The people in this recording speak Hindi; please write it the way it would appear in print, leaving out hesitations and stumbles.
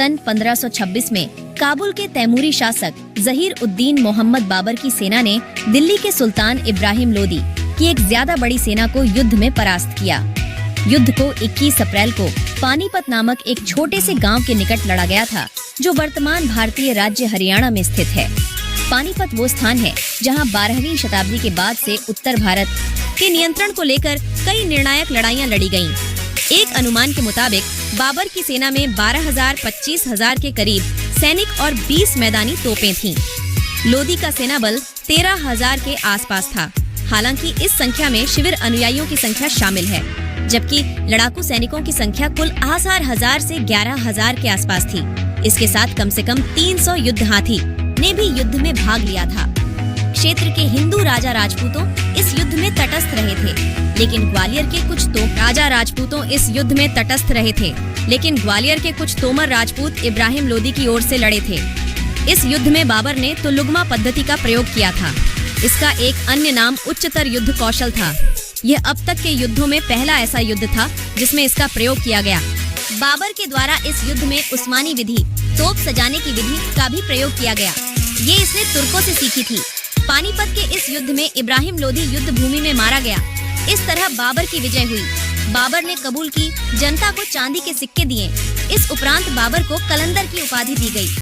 सन 1526 में काबुल के तैमूरी शासक जहीर उद्दीन मोहम्मद बाबर की सेना ने दिल्ली के सुल्तान इब्राहिम लोदी की एक ज्यादा बड़ी सेना को युद्ध में परास्त किया। युद्ध को 21 अप्रैल को पानीपत नामक एक छोटे से गांव के निकट लड़ा गया था, जो वर्तमान भारतीय राज्य हरियाणा में स्थित है। पानीपत वो स्थान है जहां 12वीं शताब्दी के बाद से उत्तर भारत के नियंत्रण को लेकर कई निर्णायक लड़ाइयां लड़ी गईं। एक अनुमान के मुताबिक बाबर की सेना में 12,000-25,000 के करीब सैनिक और 20 मैदानी तोपें थीं। लोदी का सेना बल 13,000 के आसपास था। हालांकि इस संख्या में शिविर अनुयायियों की संख्या शामिल है, जबकि लड़ाकू सैनिकों की संख्या कुल 8,000 से 11,000 के आसपास थी। इसके साथ कम से कम 300 युद्ध हाथी ने भी युद्ध में भाग लिया था। क्षेत्र के हिंदू राजा राजपूतों इस युद्ध में तटस्थ रहे थे, लेकिन ग्वालियर के कुछ तोमर राजपूत इब्राहिम लोदी की ओर से लड़े थे। इस युद्ध में बाबर ने तुलुगमा पद्धति का प्रयोग किया था। इसका एक अन्य नाम उच्चतर युद्ध कौशल था। यह अब तक के युद्धों में पहला ऐसा युद्ध था जिसमें इसका प्रयोग किया गया। बाबर के द्वारा इस युद्ध में उस्मानी विधि, तोप सजाने की विधि का भी प्रयोग किया गया। ये इसने तुर्कों से सीखी थी। पानीपत के इस युद्ध में इब्राहिम लोदी युद्ध भूमि में मारा गया। इस तरह बाबर की विजय हुई। बाबर ने कबूल की जनता को चांदी के सिक्के दिए। इस उपरांत बाबर को कलंदर की उपाधि दी गई।